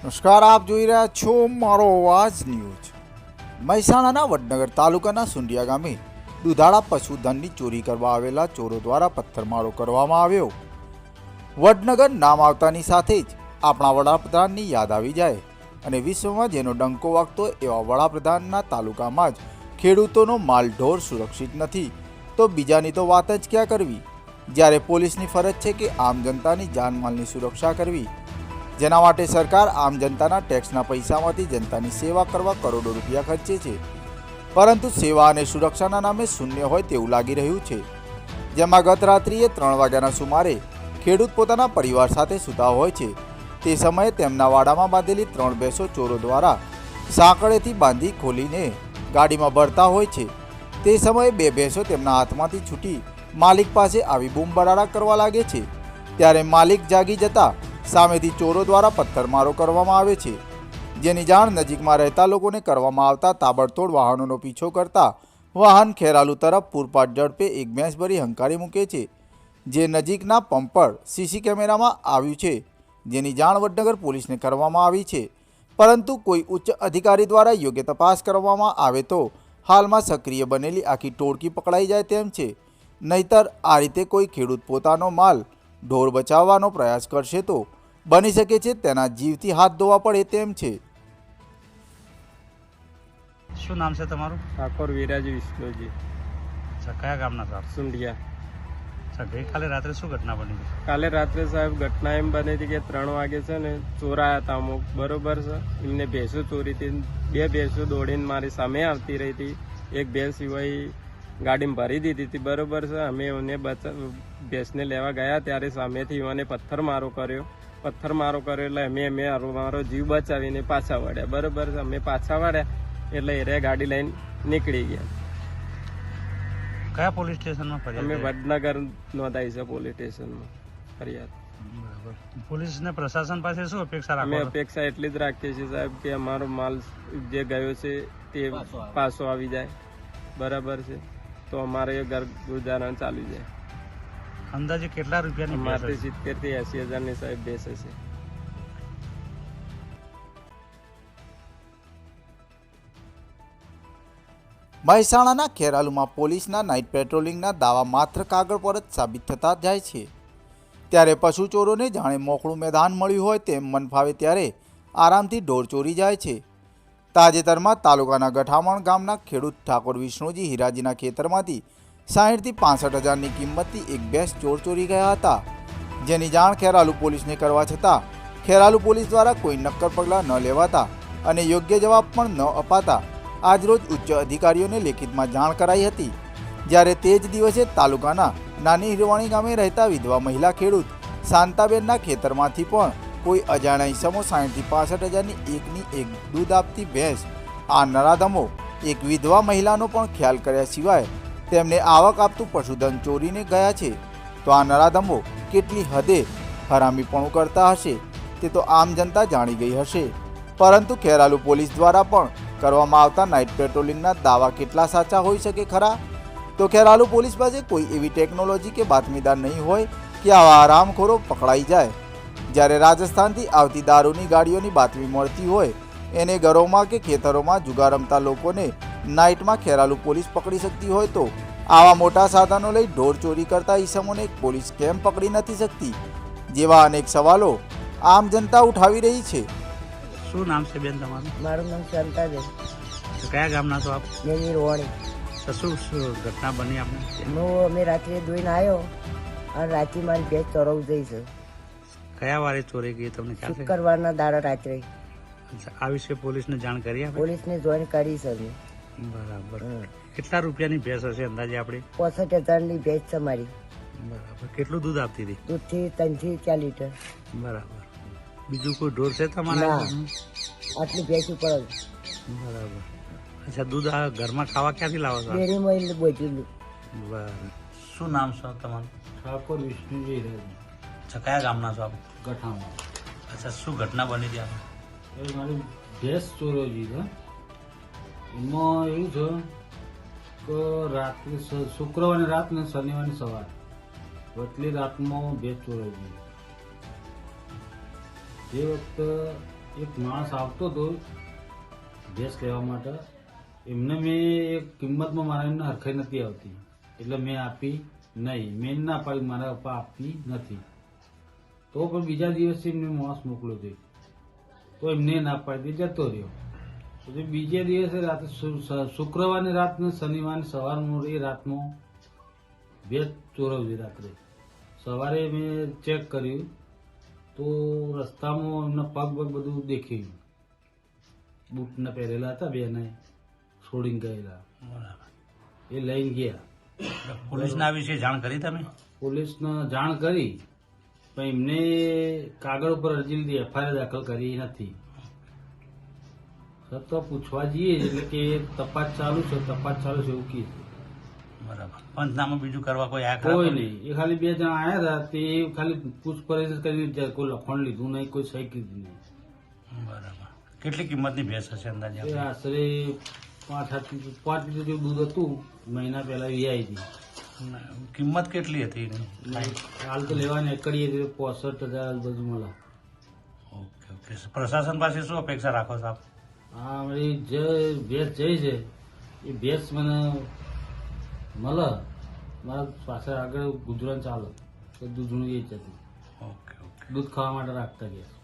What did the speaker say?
નમસ્કાર, આપ જોઈ રહ્યા છો મારો અવાજ ન્યૂઝ। મહેસાણાના વડનગર તાલુકાના સુંડિયા ગામે દુધાળા પશુધનની ચોરી કરવા આવેલા ચોરો દ્વારા પથ્થરમારો કરવામાં આવ્યો। વડનગર નામ આવતાની સાથે જ આપણા વડાપ્રધાનની યાદ આવી જાય અને વિશ્વમાં જેનો ડંકો વાગતો એવા વડાપ્રધાનના તાલુકામાં જ ખેડૂતોનો માલ ઢોર સુરક્ષિત નથી તો બીજાની તો વાત જ ક્યાં કરવી, જ્યારે પોલીસની ફરજ છે કે આમ જનતાની જાનમાલની સુરક્ષા કરવી, જેના માટે સરકાર આમ જનતાના ટેક્સના પૈસામાંથી જનતાની સેવા કરવા કરોડો રૂપિયા ખર્ચે છે, પરંતુ સેવા અને સુરક્ષાના નામે શૂન્ય હોય તેવું લાગી રહ્યું છે। જેમાં ગત રાત્રિએ 3 વાગ્યાના સુમારે ખેડૂત પોતાના પરિવાર સાથે સૂતા હોય છે તે સમયે તેમના વાડામાં બાંધેલી 3 ભેંસો ચોરો દ્વારા સાંકળેથી બાંધી ખોલીને ગાડીમાં ભરતા હોય છે। તે સમયે 2 ભેંસો તેમના હાથમાંથી છૂટી માલિક પાસે આવી બૂમબરાડા કરવા લાગે છે, ત્યારે માલિક જાગી જતા સામેથી ચોરો દ્વારા પથ્થરમારો કરવામાં આવે છે, જેની જાણ નજીકમાં રહેતા લોકોને કરવામાં આવતા તાબડતોડ વાહનોનો પીછો કરતા વાહન ખેરાલુ તરફ પૂરપાટ ઝડપે એક ભેંસ ભરી હંકારી મૂકે છે, જે નજીકના પંપ પર સીસી કેમેરામાં આવ્યું છે, જેની જાણ વડનગર પોલીસને કરવામાં આવી છે, પરંતુ કોઈ ઉચ્ચ અધિકારી દ્વારા યોગ્ય તપાસ કરવામાં આવે તો હાલમાં સક્રિય બનેલી આખી ટોળકી પકડાઈ જાય તેમ છે, નહીતર આ રીતે કોઈ ખેડૂત પોતાનો માલ ઢોર બચાવવાનો પ્રયાસ કરશે તો બની શકે છે તેના જીવથી હાથ ધોવા પડે તેમ છે। શું નામ છે તમારું? ઠાકોર વિરાજી વિષ્ણુજી। અચ્છા, કયા ગામના છો? સુંડિયા। અચ્છા, ગઈકાલે રાત્રે શું ઘટના બની હતી? કાલે રાત્રે સાહેબ ઘટના એમ બની હતી કે 3 વાગે છે ને ચોરાયા હતા અમુક, બરોબર છે, એમને ભેંસો ચોરી હતી। 2 ભેંસો દોડીને મારી સામે આવતી રહી હતી, એક ભેંસ સિવાય ગાડીમાં ભરી દીધી હતી, બરોબર છે। અમે એને ભેંસને લેવા ગયા ત્યારે સામેથી એને પથ્થરમારો કર્યો એટલે અમે મારો જીવ બચાવીને પાછા વળ્યા, બરોબર છે। અમે પાછા વળ્યા એટલે એ ગાડી લઈને નીકળી ગયા। કયા પોલીસ સ્ટેશનમાં ફરિયાદ? અમે વડનગર નોંધાઈ છે પોલીસ સ્ટેશનમાં ફરિયાદ। બરાબર, પોલીસને પ્રશાસન પાસે શું અપેક્ષા રાખો? અમે અપેક્ષા એટલી જ રાખીએ છીએ સાહેબ કે અમારો માલ જે ગયો છે તે પાછો આવી જાય, બરાબર છે, તો અમારે ઘર ગુજારણ ચાલી જાય। અંદાજે કેટલા રૂપિયાની? અમારે 70,000 થી 80,000 ની સાહેબ ભેંસ છે। મહેસાણાના ખેરાલુમાં પોલીસના નાઇટ પેટ્રોલિંગના દાવા માત્ર કાગળ પર જ સાબિત થતા જાય છે, ત્યારે પશુ ચોરોને જાણે મોકળું મેદાન મળ્યું હોય તેમ મન ફાવે ત્યારે આરામથી ઢોર ચોરી જાય છે। તાજેતરમાં તાલુકાના ગઠામણ ગામના ખેડૂત ઠાકોર વિષ્ણુજી હીરાજીના ખેતરમાંથી 60,000 થી 65,000ની કિંમતની એક ભેંસ ચોરી ગયા હતા, જેની જાણ ખેરાલુ પોલીસને કરવા છતાં ખેરાલુ પોલીસ દ્વારા કોઈ નક્કર પગલાં ન લેવાતા અને યોગ્ય જવાબ પણ ન અપાતા આજરોજ ઉચ્ચ અધિકારીઓને લેખિતમાં જાણ કરાઈ હતી, જ્યારે તે જ દિવસે તાલુકાના નાની હિરવાણી ગામે રહેતા વિધવા મહિલા ખેડૂત શાંતાબેનના ખેતરમાંથી પણ કોઈ અજાણ્યા ઈસમો 60,000 થી 65,000ની એક દૂધ આપતી ભેંસ આ નરાધમો એક વિધવા મહિલાનો પણ ખ્યાલ કર્યા સિવાય તેમને આવક આપતું પશુધન ચોરીને ગયા છે, તો આ નરાધમો કેટલી હદે હરામીપણું કરતા હશે તે તો આમ જનતા જાણી ગઈ હશે, પરંતુ ખેરાલુ પોલીસ દ્વારા પણ કરવામાં આવતા નાઇટ પેટ્રોલિંગના દાવા કેટલા સાચા હોઈ શકે ખરા? તો ખેરાલુ પોલીસ પાસે કોઈ એવી ટેકનોલોજી કે બાતમીદાર નહીં હોય કે આવા હરામખોરો પકડાઈ જાય, જ્યારે રાજસ્થાનથી આવતી દારૂની ગાડીઓની બાતમી મળતી હોય એને ઘરોમાં કે ખેતરોમાં જુગાર રમતા લોકોને નાઇટમાં ખેરાલુ પોલીસ પકડી શકતી હોય તો આવા મોટા સાધનો લઈ ઢોર ચોરી કરતા ઈસમોને પોલીસ કેમ પકડી નથી શકતી, જેવા અનેક સવાલો આમ જનતા ઉઠાવી રહી છે। શું નામ છે બેન તમારું? મારું નામ શાંતાબેન। કયા ગામના છો આપ? મેની રોવાણી। તો શું ઘટના બની આપણે? અમે રાત્રે દોઈને આવ્યો અને રાત્રે મારી ભેંસ ચરવ જઈ છે। કયા વારે ચોરી ગઈ તમને ખ્યાલ છે? શુક્રવારના દાડા રાત્રે। આ વિશે પોલીસને જાણ કરી આપણે? પોલીસને જોઈન કરી છે અમે। બરાબર, કેટલા રૂપિયાની ભેંસ હશે અંદાજે આપણે? 65,000ની ભેંસ છે મારી। બરાબર, કેટલું દૂધ આપતી હતી? દૂધથી 3 થી 4 લીટર। બરાબર, બીજું કોઈ ઢોર છે તમારા? આટલી ભેંસ ઉપર જ। બરાબર, અચ્છા, દૂધ આ ઘરમાં ખાવા ક્યાંથી લાવો છો? ડેરીમાં બધું। બરાબર, શું નામ છે તમારું? ઠાકોર વિષ્ણુજી હીરાજી। અચ્છા, કયા ગામના છો આપ? ગઠામાં। અચ્છા, શું ઘટના બની હતી આપણે? એ મારી ભેંસ ચોરોજી છે। એમાં એવું છે કે રાત્રે શુક્રવારની રાત ને શનિવારની સવાર વચલી રાતમાં ભેંસ ચોરોજી। એ વખતે એક માણસ આવતો હતો ભેંસ લેવા માટે. એમને મેં એક કિંમતમાં મારા એમને હરખાઈ નથી આવતી એટલે મેં આપી નહીં. મેં ના પાડી મારા પપ્પા આપી નથી. તો પણ બીજા દિવસે એમને માણસ મોકલ્યો હતો તો એમને ના પાડી જતો રહ્યો. પછી બીજે દિવસે રાતે શુક્રવારની રાતને શનિવારની સવારનું એ રાતમાં ભેંસ ચોરાવી રાત્રે. સવારે મેં ચેક કર્યું તો રસ્તામાં એમના પગ બધું દેખ્યું. બૂટના પહેરેલા હતા બેને છોડીને ગયેલા. બરાબર. એ લઈને ગયા. પોલીસને આ વિશે જાણ કરી તમે? પોલીસને જાણ કરી પણ એમને કાગળ ઉપર અરજી લીધી, એફઆઈઆર દાખલ કરી નથી. તો પૂછવા જઈએ એટલે કે તપાસ ચાલુ છે એવું કહે છે. બરાબર. પંચનામું બીજું કરવા કોઈ આ કોઈ નહીં. એ ખાલી 2 જણા આયા હતા તે ખાલી પૂછપરછ કરી કોઈ લખણ લીધું નહીં, કોઈ સહી કીધી નહીં. બરાબર. કેટલી કિંમતની ભેંસ હશે અંદાજે? એ આશરે 5 લીટર જેવું દૂધ હતું. મહિના પહેલા વી હતી. કિંમત કેટલી હતી એની? હાલ તો લેવાની એકડીએ 65,000 બધું મળે. Okay okay. પ્રશાસન પાસે શું અપેક્ષા રાખો છો આપ? હા, મારી જે ભેંસ જઈ છે એ ભેંસ મને મળે, મારા પાછળ આગળ ગુજરાન ચાલે તો દૂધનું એ જ હતું. Okay okay. દૂધ ખાવા માટે રાખતા ગયા.